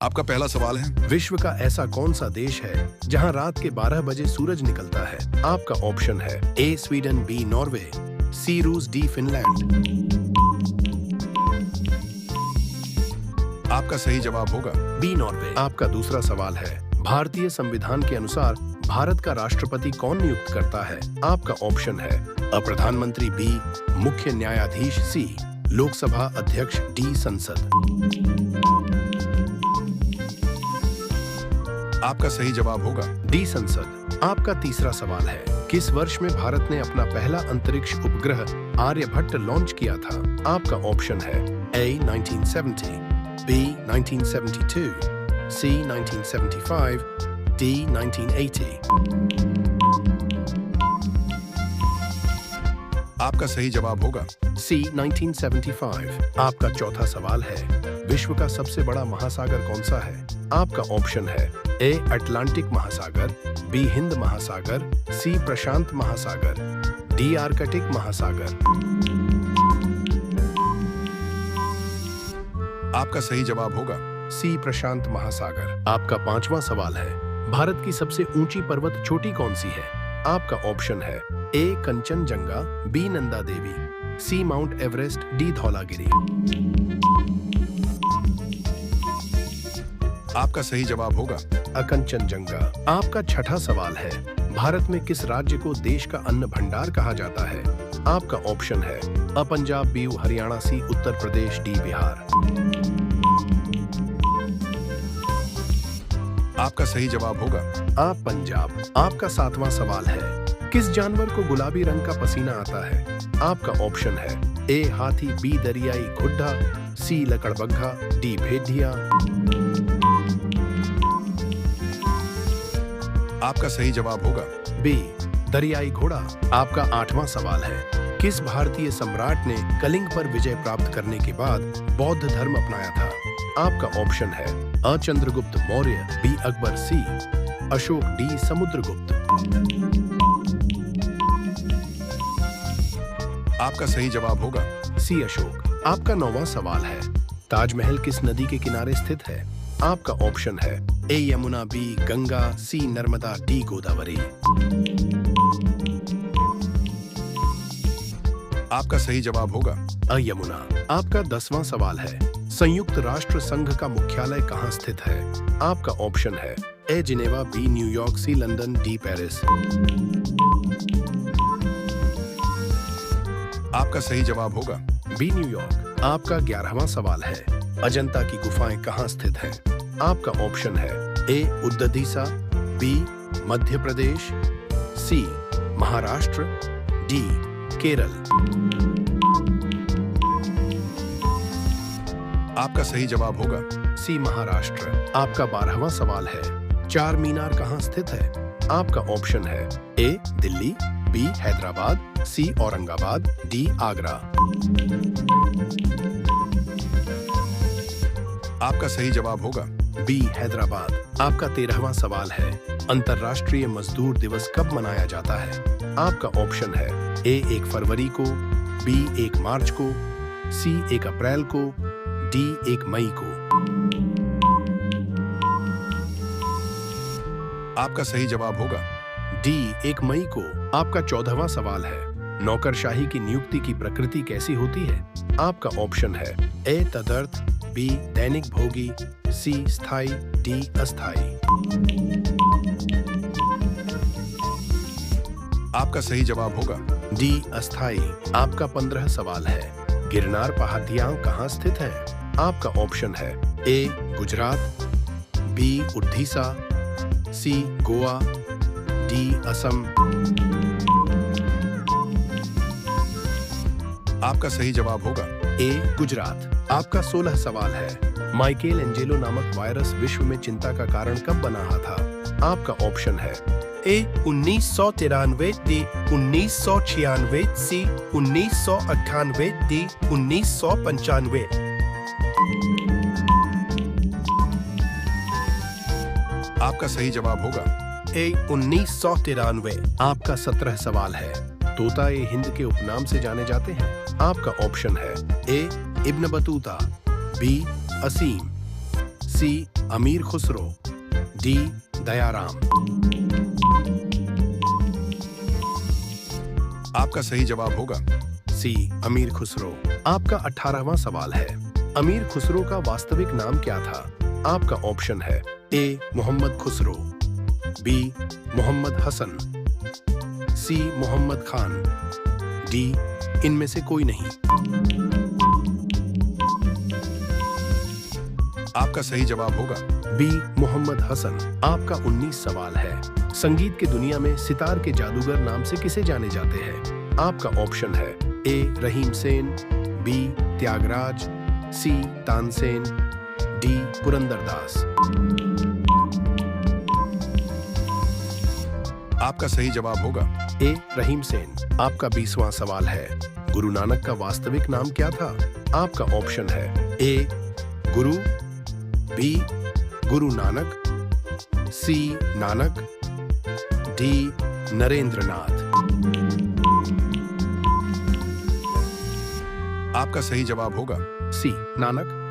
आपका पहला सवाल है, विश्व का ऐसा कौन सा देश है जहां रात के 12 बजे सूरज निकलता है? आपका ऑप्शन है ए स्वीडन, बी नॉर्वे, सी रूस, डी फिनलैंड। आपका सही जवाब होगा बी नॉर्वे। आपका दूसरा सवाल है, भारतीय संविधान के अनुसार भारत का राष्ट्रपति कौन नियुक्त करता है? आपका ऑप्शन है अ प्रधानमंत्री, बी मुख्य न्यायाधीश, सी लोकसभा अध्यक्ष, डी संसद। आपका सही जवाब होगा डी संसद। आपका तीसरा सवाल है, किस वर्ष में भारत ने अपना पहला अंतरिक्ष उपग्रह आर्यभट्ट लॉन्च किया था? आपका ऑप्शन है ए 1970, बी 1972, सी 1975, डी 1980। आपका सही जवाब होगा सी 1975। आपका चौथा सवाल है, विश्व का सबसे बड़ा महासागर कौन सा है? आपका ऑप्शन है ए अटलांटिक महासागर, बी हिंद महासागर, सी प्रशांत महासागर, डी आर्कटिक महासागर। आपका सही जवाब होगा सी प्रशांत महासागर। आपका पांचवा सवाल है, भारत की सबसे ऊंची पर्वत चोटी कौन सी है? आपका ऑप्शन है ए कंचनजंगा, बी नंदा देवी, सी माउंट एवरेस्ट, डी धौलागिरी। आपका सही जवाब होगा कंचनजंगा। आपका छठा सवाल है, भारत में किस राज्य को देश का अन्न भंडार कहा जाता है? आपका ऑप्शन है अ पंजाब, बी हरियाणा, सी उत्तर प्रदेश, डी बिहार। आपका सही जवाब होगा आप पंजाब। आपका सातवां सवाल है, किस जानवर को गुलाबी रंग का पसीना आता है? आपका ऑप्शन है ए हाथी, बी दरियाई घुड्डा, सी लकड़बग्घा, डी भेड़िया। आपका सही जवाब होगा बी दरियाई घोड़ा। आपका आठवां सवाल है, किस भारतीय सम्राट ने कलिंग पर विजय प्राप्त करने के बाद बौद्ध धर्म अपनाया था? आपका ऑप्शन है अ चंद्रगुप्त मौर्य, बी अकबर, सी अशोक, डी समुद्रगुप्त। आपका सही जवाब होगा सी अशोक। आपका नौवां सवाल है, ताजमहल किस नदी के किनारे स्थित है? आपका ऑप्शन है ए यमुना, बी गंगा, सी नर्मदा, डी गोदावरी। आपका सही जवाब होगा अ यमुना। आपका 10वां सवाल है, संयुक्त राष्ट्र संघ का मुख्यालय कहाँ स्थित है? आपका ऑप्शन है ए जिनेवा, बी न्यूयॉर्क, सी लंदन, डी पेरिस। आपका सही जवाब होगा बी न्यूयॉर्क। आपका 11वां सवाल है, अजंता की गुफाएं कहाँ स्थित हैं? आपका ऑप्शन है ए उद्दीसा, बी मध्य प्रदेश, सी महाराष्ट्र, डी केरल। आपका सही जवाब होगा सी महाराष्ट्र। आपका 12वां सवाल है, चार मीनार कहाँ स्थित है? आपका ऑप्शन है ए दिल्ली, बी हैदराबाद, सी औरंगाबाद, डी आगरा। आपका सही जवाब होगा बी हैदराबाद। आपका 13वां सवाल है, अंतर्राष्ट्रीय मजदूर दिवस कब मनाया जाता है? आपका ऑप्शन है ए 1 फरवरी को, बी 1 मार्च को, सी 1 अप्रैल को, डी 1 मई को। आपका सही जवाब होगा डी 1 मई को। आपका 14वां सवाल है, नौकरशाही की नियुक्ति की प्रकृति कैसी होती है? आपका ऑप्शन है ए तदर्थ, बी दैनिक भोगी, सी स्थायी, डी अस्थायी। आपका सही जवाब होगा डी अस्थायी। आपका 15 सवाल है, गिरनार पहाड़ियां कहाँ स्थित है? आपका ऑप्शन है ए गुजरात, बी उड़ीसा, सी गोवा, डी असम। आपका सही जवाब होगा ए गुजरात। आपका 16 सवाल है, माइकेल एंजेलो नामक वायरस विश्व में चिंता का कारण कब बना था? आपका ऑप्शन है ए 1993, डी 1996, सी 1998, डी 1995। आपका सही जवाब होगा ए 1993। आपका 17 सवाल है, तोता ए हिंद के उपनाम से जाने जाते हैं? आपका ऑप्शन है ए इब्न बतूता, बी असीम, सी अमीर खुसरो, डी दयाराम। आपका सही जवाब होगा सी अमीर खुसरो। आपका 18वां सवाल है, अमीर खुसरो का वास्तविक नाम क्या था? आपका ऑप्शन है ए मोहम्मद खुसरो, बी मोहम्मद हसन, सी मोहम्मद खान, डी इनमें से कोई नहीं। आपका सही जवाब होगा बी मोहम्मद हसन। आपका 19 सवाल है, संगीत की दुनिया में सितार के जादूगर नाम से किसे जाने जाते हैं? आपका ऑप्शन है ए रहीम सेन, बी त्यागराज, सी तानसेन, डी पुरंदरदास। आपका सही जवाब होगा ए रहीम सेन। आपका 20वां सवाल है, गुरु नानक का वास्तविक नाम क्या था? आपका ऑप्शन है ए गुरु, बी गुरु नानक, सी नानक, डी नरेंद्रनाथ। आपका सही जवाब होगा सी नानक।